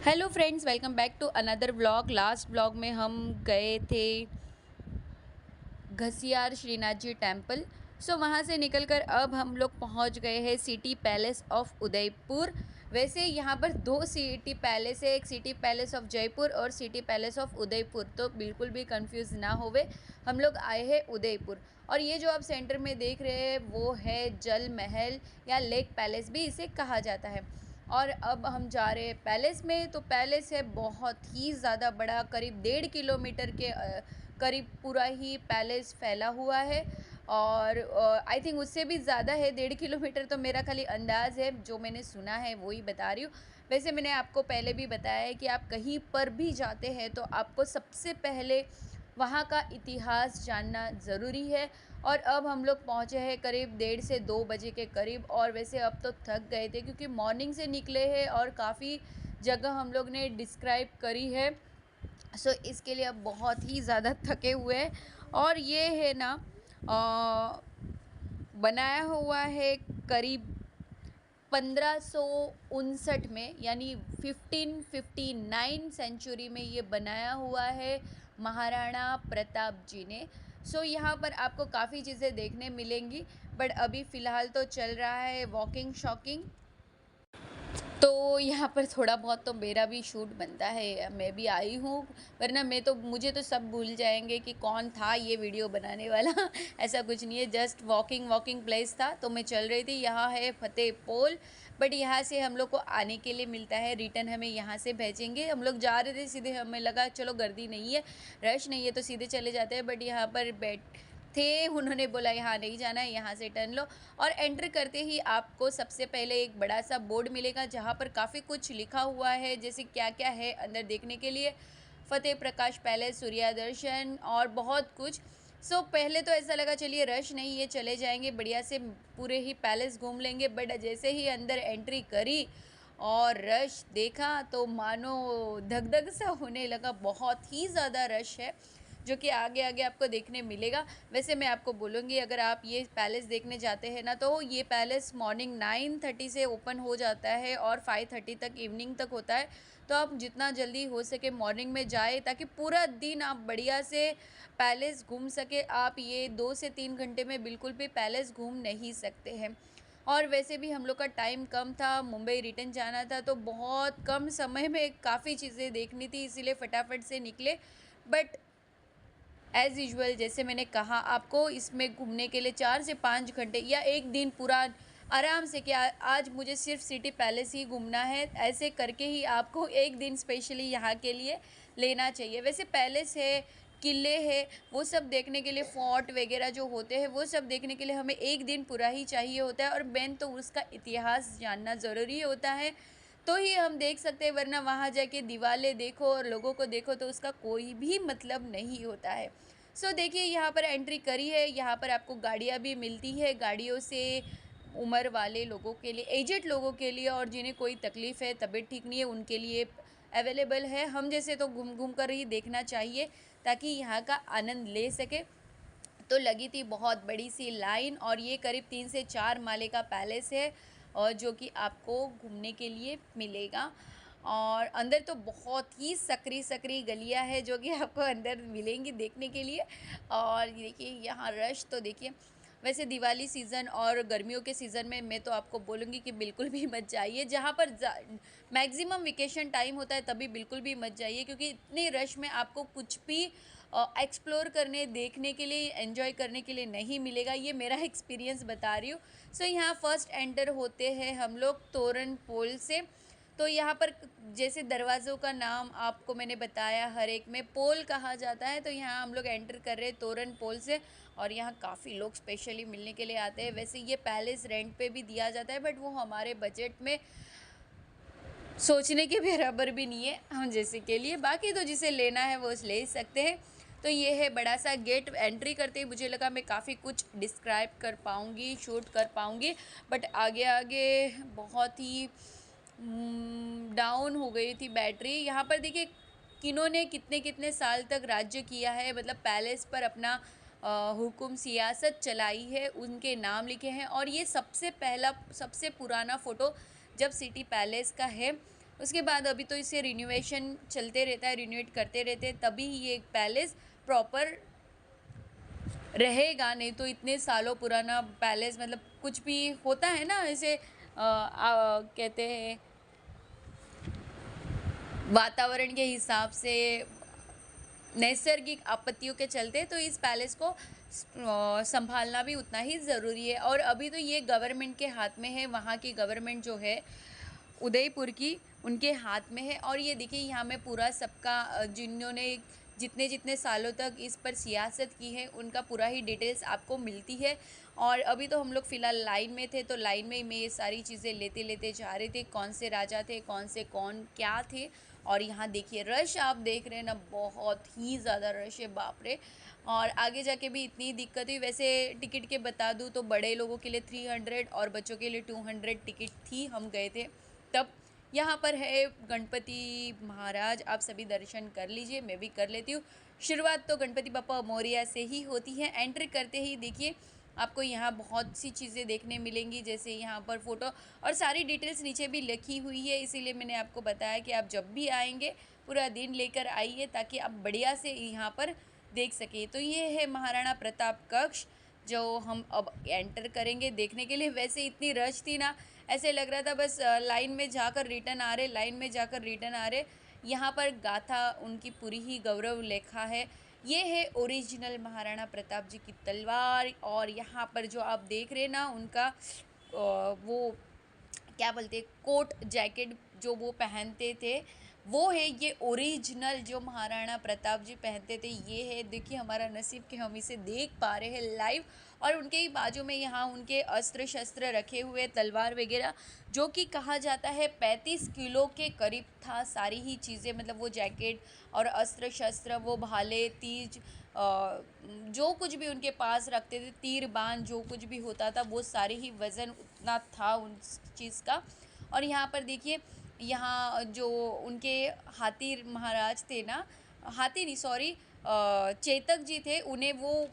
Hello friends, welcome back to another vlog. Last vlog में हम गए थे घसियार श्रीनाथ जी टेम्पल। सो वहाँ से निकलकर अब हम लोग पहुँच गए हैं सिटी पैलेस ऑफ उदयपुर। वैसे यहाँ पर दो सिटी पैलेस है, एक सिटी पैलेस ऑफ जयपुर और सिटी पैलेस ऑफ उदयपुर, तो बिल्कुल भी कंफ्यूज ना होवे। हम लोग आए हैं उदयपुर। और ये जो आप सेंटर में देख रहे हैं वो है जल महल या लेक पैलेस भी इसे कहा जाता है। और अब हम जा रहे हैं पैलेस में। तो पैलेस है बहुत ही ज़्यादा बड़ा, करीब 1.5 किलोमीटर के करीब पूरा ही पैलेस फैला हुआ है। और आई थिंक उससे भी ज़्यादा है, 1.5 किलोमीटर तो मेरा खाली अंदाज़ है, जो मैंने सुना है वो ही बता रही हूँ। वैसे मैंने आपको पहले भी बताया है कि आप कहीं पर भी जाते हैं तो आपको सबसे पहले वहाँ का इतिहास जानना ज़रूरी है। और अब हम लोग पहुँचे हैं करीब 1:30 से 2 बजे के करीब। और वैसे अब तो थक गए थे क्योंकि मॉर्निंग से निकले हैं और काफ़ी जगह हम लोग ने डिस्क्राइब करी है। सो इसके लिए अब बहुत ही ज़्यादा थके हुए हैं। और ये है ना, बनाया हुआ है करीब 1559 में, यानी 1559 सेंचुरी में ये बनाया हुआ है महाराणा प्रताप जी ने। सो यहाँ पर आपको काफ़ी चीज़ें देखने मिलेंगी, बट अभी फ़िलहाल तो चल रहा है वॉकिंग शॉकिंग। तो यहाँ पर थोड़ा बहुत तो मेरा भी शूट बनता है, मैं भी आई हूँ, वरना मुझे तो सब भूल जाएंगे कि कौन था ये वीडियो बनाने वाला। ऐसा कुछ नहीं है, जस्ट वॉकिंग प्लेस था तो मैं चल रही थी। यहाँ है फतेह पोल, बट यहाँ से हम लोग को आने के लिए मिलता है, रिटर्न हमें यहाँ से भेजेंगे। हम लोग जा रहे थे सीधे, हमें लगा चलो गर्दी नहीं है, रश नहीं है तो सीधे चले जाते हैं, बट यहाँ पर थे, उन्होंने बोला यहाँ नहीं जाना है, यहाँ से टर्न लो। और एंटर करते ही आपको सबसे पहले एक बड़ा सा बोर्ड मिलेगा जहाँ पर काफ़ी कुछ लिखा हुआ है, जैसे क्या क्या है अंदर देखने के लिए। फतेह प्रकाश पैलेस, सूर्या दर्शन और बहुत कुछ। सो पहले तो ऐसा लगा चलिए रश नहीं है, चले जाएंगे बढ़िया से पूरे ही पैलेस घूम लेंगे, बट जैसे ही अंदर एंट्री करी और रश देखा तो मानो धक धक सा होने लगा। बहुत ही ज़्यादा रश है, जो कि आगे आगे आपको देखने मिलेगा। वैसे मैं आपको बोलूँगी, अगर आप ये पैलेस देखने जाते हैं ना, तो ये पैलेस मॉर्निंग 9:30 से ओपन हो जाता है और 5:30 तक इवनिंग तक होता है। तो आप जितना जल्दी हो सके मॉर्निंग में जाए, ताकि पूरा दिन आप बढ़िया से पैलेस घूम सके। आप ये 2 से 3 घंटे में बिल्कुल भी पैलेस घूम नहीं सकते हैं। और वैसे भी हम लोग का टाइम कम था, मुंबई रिटर्न जाना था, तो बहुत कम समय में काफ़ी चीज़ें देखनी थी, इसीलिए फटाफट से निकले। बट एज़ यूजुअल जैसे मैंने कहा आपको, इसमें घूमने के लिए 4 से 5 घंटे या एक दिन पूरा आराम से, कि आज मुझे सिर्फ सिटी पैलेस ही घूमना है, ऐसे करके ही आपको एक दिन स्पेशली यहाँ के लिए लेना चाहिए। वैसे पैलेस है, किले है, वो सब देखने के लिए, फोर्ट वगैरह जो होते हैं वो सब देखने के लिए हमें एक दिन पूरा ही चाहिए होता है। और मेन तो उसका इतिहास जानना ज़रूरी होता है, तो ही हम देख सकते हैं, वरना वहाँ जाके दीवारें देखो और लोगों को देखो तो उसका कोई भी मतलब नहीं होता है। सो देखिए, यहाँ पर एंट्री करी है, यहाँ पर आपको गाड़ियाँ भी मिलती है। गाड़ियों से उम्र वाले लोगों के लिए, एजेड लोगों के लिए, और जिन्हें कोई तकलीफ़ है, तबीयत ठीक नहीं है, उनके लिए अवेलेबल है। हम जैसे तो घूम घूम कर ही देखना चाहिए ताकि यहाँ का आनंद ले सके। तो लगी थी बहुत बड़ी सी लाइन, और ये करीब 3 से 4 माले का पैलेस है, और जो कि आपको घूमने के लिए मिलेगा। और अंदर तो बहुत ही सकरी सकरी गलियां है जो कि आपको अंदर मिलेंगी देखने के लिए। और देखिए यहाँ रश तो देखिए। वैसे दिवाली सीज़न और गर्मियों के सीज़न में मैं तो आपको बोलूँगी कि बिल्कुल भी मत जाइए, जहाँ पर मैक्सिमम वेकेशन टाइम होता है तभी बिल्कुल भी मत जाइए, क्योंकि इतने रश में आपको कुछ भी एक्सप्लोर करने, देखने के लिए, एंजॉय करने के लिए नहीं मिलेगा। ये मेरा एक्सपीरियंस बता रही हूँ। सो यहाँ फर्स्ट एंटर होते हैं हम लोग तोरण पोल से। तो यहाँ पर जैसे दरवाज़ों का नाम आपको मैंने बताया, हर एक में पोल कहा जाता है। तो यहाँ हम लोग एंटर कर रहे हैं तोरण पोल से, और यहाँ काफ़ी लोग स्पेशली मिलने के लिए आते हैं। वैसे ये पैलेस रेंट पे भी दिया जाता है, बट वो हमारे बजट में सोचने के बराबर भी नहीं है हम जैसे के लिए। बाकी तो जिसे लेना है वो ले सकते हैं। तो ये है बड़ा सा गेट। एंट्री करते ही मुझे लगा मैं काफ़ी कुछ डिस्क्राइब कर पाऊँगी, शूट कर पाऊँगी, बट आगे आगे बहुत ही डाउन हो गई थी बैटरी। यहाँ पर देखिए किन्होंने कितने कितने साल तक राज्य किया है, मतलब पैलेस पर अपना हुकुम सियासत चलाई है, उनके नाम लिखे हैं। और ये सबसे पहला, सबसे पुराना फ़ोटो जब सिटी पैलेस का है, उसके बाद अभी तो इसे रिनोवेशन चलते रहता है, रिनोवेट करते रहते हैं, तभी ये एक पैलेस प्रॉपर रहेगा। नहीं तो इतने सालों पुराना पैलेस, मतलब कुछ भी होता है ना ऐसे कहते हैं वातावरण के हिसाब से, नैसर्गिक आपत्तियों के चलते, तो इस पैलेस को संभालना भी उतना ही ज़रूरी है। और अभी तो ये गवर्नमेंट के हाथ में है, वहाँ की गवर्नमेंट जो है उदयपुर की, उनके हाथ में है। और ये देखिए यहाँ में पूरा सबका जिन्होंने जितने जितने सालों तक इस पर सियासत की है उनका पूरा ही डिटेल्स आपको मिलती है। और अभी तो हम लोग फ़िलहाल लाइन में थे, तो लाइन में मैं ये सारी चीज़ें लेते लेते जा रहे थे, कौन से राजा थे, कौन से कौन क्या थे। और यहाँ देखिए रश आप देख रहे हैं ना, बहुत ही ज़्यादा रश है, बाप रे। और आगे जाके भी इतनी दिक्कत हुई। वैसे टिकट के बता दूँ तो बड़े लोगों के लिए 300 और बच्चों के लिए 200 टिकट थी, हम गए थे तब। यहाँ पर है गणपति महाराज, आप सभी दर्शन कर लीजिए, मैं भी कर लेती हूँ। शुरुआत तो गणपति बप्पा मोरिया से ही होती है। एंट्री करते ही देखिए आपको यहाँ बहुत सी चीज़ें देखने मिलेंगी, जैसे यहाँ पर फ़ोटो और सारी डिटेल्स नीचे भी लिखी हुई है, इसीलिए मैंने आपको बताया कि आप जब भी आएंगे पूरा दिन लेकर आइए ताकि आप बढ़िया से यहाँ पर देख सकें। तो ये है महाराणा प्रताप कक्ष जो हम अब एंटर करेंगे देखने के लिए। वैसे इतनी रश थी ना, ऐसे लग रहा था बस लाइन में जाकर रिटर्न आ रहे, लाइन में जाकर रिटर्न आ रहे। यहाँ पर गाथा उनकी पूरी ही गौरव लेखा है। ये है ओरिजिनल महाराणा प्रताप जी की तलवार। और यहाँ पर जो आप देख रहे हैं ना उनका वो क्या बोलते हैं, कोट जैकेट जो वो पहनते थे, वो है ये ओरिजिनल जो महाराणा प्रताप जी पहनते थे। ये है, देखिए हमारा नसीब कि हम इसे देख पा रहे हैं लाइव। और उनके ही बाजू में यहाँ उनके अस्त्र शस्त्र रखे हुए, तलवार वगैरह, जो कि कहा जाता है 35 किलो के करीब था सारी ही चीज़ें, मतलब वो जैकेट और अस्त्र शस्त्र, वो भाले, तीज, जो कुछ भी उनके पास रखते थे, तीर बाण जो कुछ भी होता था, वो सारे ही वज़न उतना था उन चीज़ का। और यहाँ पर देखिए, यहाँ जो उनके हाथी महाराज थे ना, हाथी नहीं सॉरी, चेतक जी थे, उन्हें वो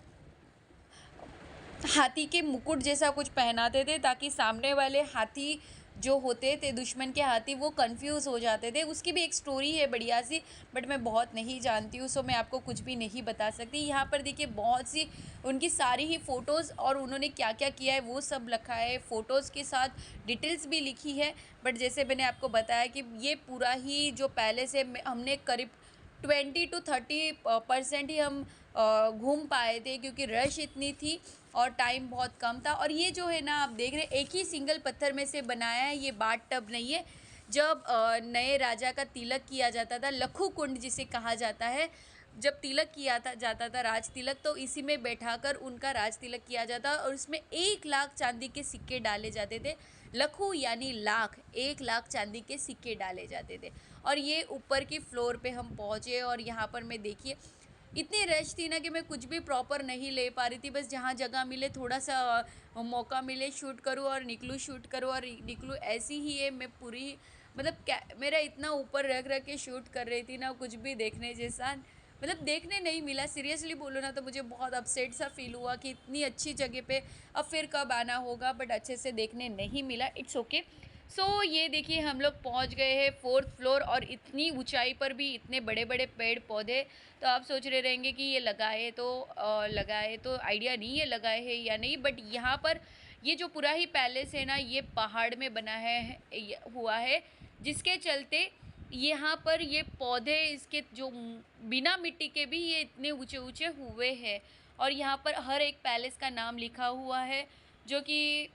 हाथी के मुकुट जैसा कुछ पहनाते थे ताकि सामने वाले हाथी जो होते थे, दुश्मन के हाथी, वो कंफ्यूज हो जाते थे। उसकी भी एक स्टोरी है बढ़िया सी, बट मैं बहुत नहीं जानती हूँ, सो मैं आपको कुछ भी नहीं बता सकती। यहाँ पर देखिए बहुत सी उनकी सारी ही फ़ोटोज़ और उन्होंने क्या क्या किया है वो सब लिखा है, फ़ोटोज़ के साथ डिटेल्स भी लिखी है। बट जैसे मैंने आपको बताया कि ये पूरा ही जो पैलेस है, हमने करीब 20 to 30% ही हम घूम पाए थे क्योंकि रश इतनी थी और टाइम बहुत कम था। और ये जो है ना आप देख रहे हैं, एक ही सिंगल पत्थर में से बनाया है, ये बाथ टब नहीं है। जब नए राजा का तिलक किया जाता था, लखू कुंड जिसे कहा जाता है, जब तिलक किया था जाता था राज तिलक, तो इसी में बैठाकर उनका राज तिलक किया जाता और इसमें 1 लाख चांदी के सिक्के डाले जाते थे। लखू यानी लाख, 1 लाख चांदी के सिक्के डाले जाते थे। और ये ऊपर की फ्लोर पे हम पहुँचे और यहाँ पर मैं देखिए इतनी रश थी ना कि मैं कुछ भी प्रॉपर नहीं ले पा रही थी, बस जहाँ जगह मिले थोड़ा सा मौका मिले शूट करूँ और निकलूँ, शूट करूँ और निकलूँ, ऐसी ही है। मैं पूरी मतलब मेरा इतना ऊपर रख रख के शूट कर रही थी ना, कुछ भी देखने जैसा मतलब देखने नहीं मिला। सीरियसली बोलो ना तो मुझे बहुत अपसेट सा फील हुआ कि इतनी अच्छी जगह पे अब फिर कब आना होगा, बट अच्छे से देखने नहीं मिला। It's okay. सो ये देखिए हम लोग पहुंच गए हैं 4th फ्लोर और इतनी ऊंचाई पर भी इतने बड़े बड़े पेड़ पौधे। तो आप सोच रहे रहेंगे कि ये लगाए तो आइडिया नहीं है लगाए हैं या नहीं, बट यहाँ पर ये जो पूरा ही पैलेस है ना, ये पहाड़ में बना हुआ है, जिसके चलते यहाँ पर ये पौधे इसके जो बिना मिट्टी के भी ये इतने ऊंचे ऊंचे हुए हैं। और यहाँ पर हर एक पैलेस का नाम लिखा हुआ है जो कि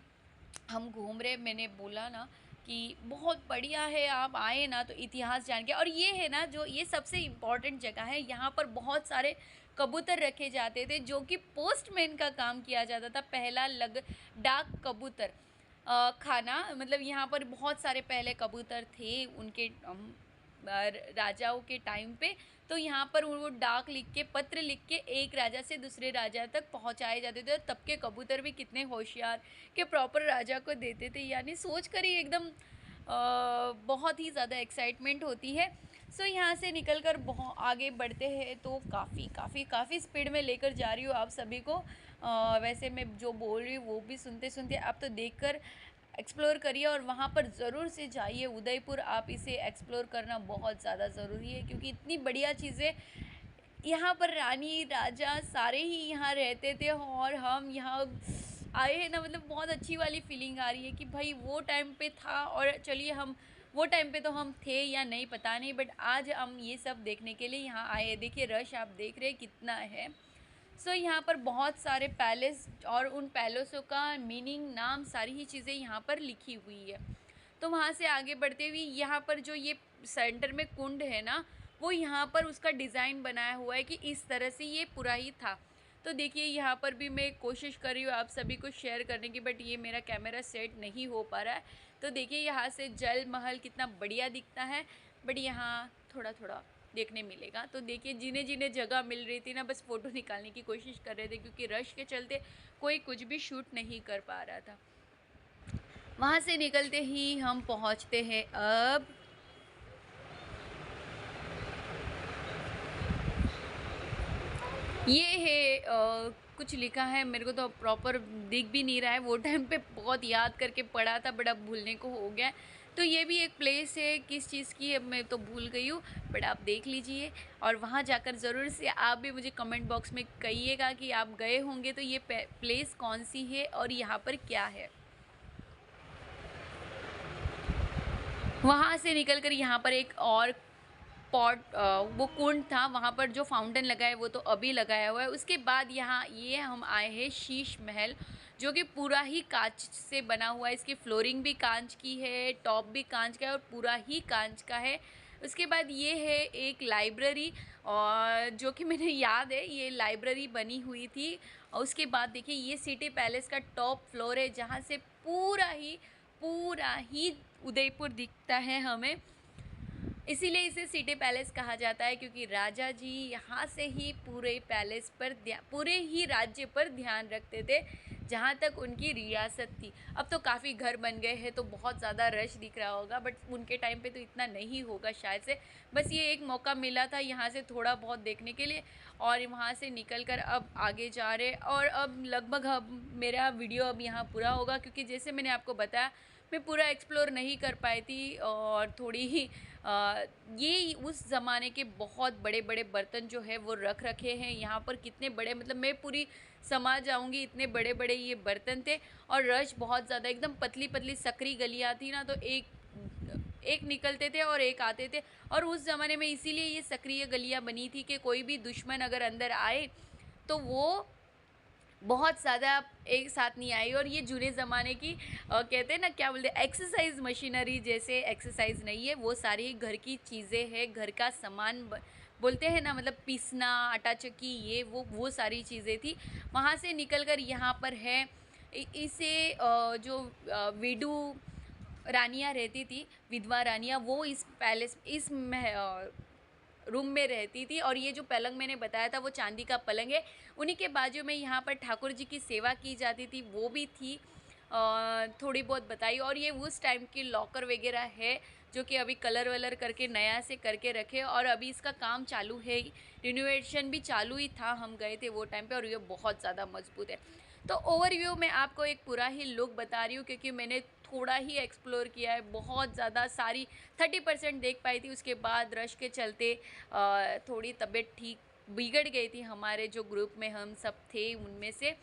हम घूम रहे, मैंने बोला ना कि बहुत बढ़िया है, आप आए ना तो इतिहास जान के। और ये है ना जो ये सबसे इम्पॉर्टेंट जगह है, यहाँ पर बहुत सारे कबूतर रखे जाते थे जो कि पोस्टमैन का काम किया जाता था, पहला डाक कबूतर खाना, मतलब यहाँ पर बहुत सारे पहले कबूतर थे उनके राजाओं के टाइम पे। तो यहाँ पर वो डाक लिख के, पत्र लिख के एक राजा से दूसरे राजा तक पहुँचाए जाते थे। और तब के कबूतर भी कितने होशियार के प्रॉपर राजा को देते थे, यानी सोच कर ही एकदम बहुत ही ज़्यादा एक्साइटमेंट होती है। सो यहाँ से निकल कर बहुत आगे बढ़ते हैं तो काफ़ी स्पीड में लेकर जा रही हूँ आप सभी को। वैसे मैं जो बोल रही हूँ वो भी सुनते सुनते आप तो देखकर एक्सप्लोर करिए और वहाँ पर ज़रूर से जाइए। उदयपुर आप इसे एक्सप्लोर करना बहुत ज़्यादा ज़रूरी है, क्योंकि इतनी बढ़िया चीज़ें यहाँ पर, रानी राजा सारे ही यहाँ रहते थे और हम यहाँ आए हैं ना, मतलब बहुत अच्छी वाली फीलिंग आ रही है कि भाई वो टाइम पे था। और चलिए, हम वो टाइम पे तो हम थे या नहीं पता नहीं, बट आज हम ये सब देखने के लिए यहाँ आए हैं। देखिए रश आप देख रहे हैं कितना है। सो यहाँ पर बहुत सारे पैलेस और उन पैलेसों का मीनिंग, नाम, सारी ही चीज़ें यहाँ पर लिखी हुई है। तो वहाँ से आगे बढ़ते हुए यहाँ पर जो ये सेंटर में कुंड है ना, वो यहाँ पर उसका डिज़ाइन बनाया हुआ है कि इस तरह से ये पूरा ही था। तो देखिए यहाँ पर भी मैं कोशिश कर रही हूँ आप सभी को शेयर करने की, बट ये मेरा कैमरा सेट नहीं हो पा रहा है। तो देखिए यहाँ से जल महल कितना बढ़िया दिखता है, बट यहाँ थोड़ा थोड़ा देखने मिलेगा। तो देखिए जिन्हें जिन्हें जगह मिल रही थी ना, बस फ़ोटो निकालने की कोशिश कर रहे थे, क्योंकि रश के चलते कोई कुछ भी शूट नहीं कर पा रहा था। वहाँ से निकलते ही हम पहुँचते हैं अब ये है कुछ लिखा है, मेरे को तो प्रॉपर दिख भी नहीं रहा है। वो टाइम पे बहुत याद करके पढ़ा था, बट अब भूलने को हो गया। तो ये भी एक प्लेस है, किस चीज़ की है मैं तो भूल गई हूँ, बट आप देख लीजिए। और वहाँ जाकर ज़रूर से आप भी मुझे कमेंट बॉक्स में कहिएगा कि आप गए होंगे तो ये प्लेस कौन सी है और यहाँ पर क्या है। वहाँ से निकल कर यहाँ पर एक और पॉट, वो कुंड था, वहाँ पर जो फाउंटेन लगा है वो तो अभी लगाया हुआ है। उसके बाद यहाँ ये हम आए हैं शीश महल, जो कि पूरा ही कांच से बना हुआ है। इसकी फ्लोरिंग भी कांच की है, टॉप भी कांच का है और पूरा ही कांच का है। उसके बाद ये है एक लाइब्रेरी, और जो कि मैंने याद है ये लाइब्रेरी बनी हुई थी। और उसके बाद देखिए ये सिटी पैलेस का टॉप फ्लोर है, जहाँ से पूरा ही उदयपुर दिखता है हमें। इसीलिए इसे सिटी पैलेस कहा जाता है, क्योंकि राजा जी यहाँ से ही पूरे पैलेस पर पूरे ही राज्य पर ध्यान रखते थे, जहाँ तक उनकी रियासत थी। अब तो काफ़ी घर बन गए हैं तो बहुत ज़्यादा रश दिख रहा होगा, बट उनके टाइम पे तो इतना नहीं होगा शायद से। बस ये एक मौका मिला था यहाँ से थोड़ा बहुत देखने के लिए, और वहाँ से निकल कर अब आगे जा रहे। और अब लगभग अब मेरा वीडियो अब यहाँ पूरा होगा, क्योंकि जैसे मैंने आपको बताया मैं पूरा एक्सप्लोर नहीं कर पाई थी। और थोड़ी ही ये उस ज़माने के बहुत बड़े बड़े बर्तन जो है वो रख रखे हैं यहाँ पर। कितने बड़े, मतलब मैं पूरी समा जाऊँगी, इतने बड़े बड़े ये बर्तन थे। और रश बहुत ज़्यादा, एकदम पतली पतली सकरी गलियाँ थी ना, तो एक निकलते थे और एक आते थे। और उस ज़माने में इसीलिए ये सक्रिय गलियाँ बनी थी कि कोई भी दुश्मन अगर अंदर आए तो वो बहुत ज़्यादा एक साथ नहीं आई। और ये जूने ज़माने की कहते हैं ना, क्या बोलते हैं, एक्सरसाइज मशीनरी जैसे एक्सरसाइज नहीं है, वो सारी घर की चीज़ें हैं, घर का सामान बोलते हैं ना, मतलब पीसना, आटा चक्की, ये वो सारी चीज़ें थी। वहाँ से निकल कर यहाँ पर है इसे जो विडू रानियाँ रहती थी, विधवा रानियाँ, वो इस पैलेस रूम में रहती थी। और ये जो पलंग मैंने बताया था वो चांदी का पलंग है। उन्हीं के बाजू में यहाँ पर ठाकुर जी की सेवा की जाती थी, वो भी थी थोड़ी बहुत बताई। और ये उस टाइम की लॉकर वगैरह है, जो कि अभी कलर वलर करके नया से करके रखे, और अभी इसका काम चालू है, रिनोवेशन भी चालू ही था, हम गए थे वो टाइम पे। और ये बहुत ज़्यादा मजबूत है। तो ओवरव्यू में आपको एक पूरा ही लुक बता रही हूँ, क्योंकि मैंने थोड़ा ही एक्सप्लोर किया है, बहुत ज़्यादा सारी 30% देख पाई थी। उसके बाद रश के चलते थोड़ी तबीयत ठीक बिगड़ गई थी, हमारे जो ग्रुप में हम सब थे उनमें से।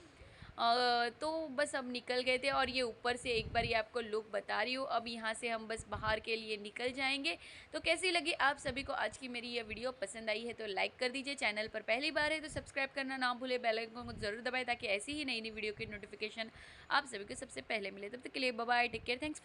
तो बस अब निकल गए थे। और ये ऊपर से एक बार ये आपको लुक बता रही हूँ। अब यहाँ से हम बस बाहर के लिए निकल जाएंगे। तो कैसी लगी आप सभी को आज की मेरी ये वीडियो? पसंद आई है तो लाइक कर दीजिए, चैनल पर पहली बार है तो सब्सक्राइब करना ना भूले, बेल आइकन को जरूर दबाएं, ताकि ऐसी ही नई नई वीडियो की नोटिफिकेशन आप सभी को सबसे पहले मिले। तब तक के लिए bye bye, take care, thanks.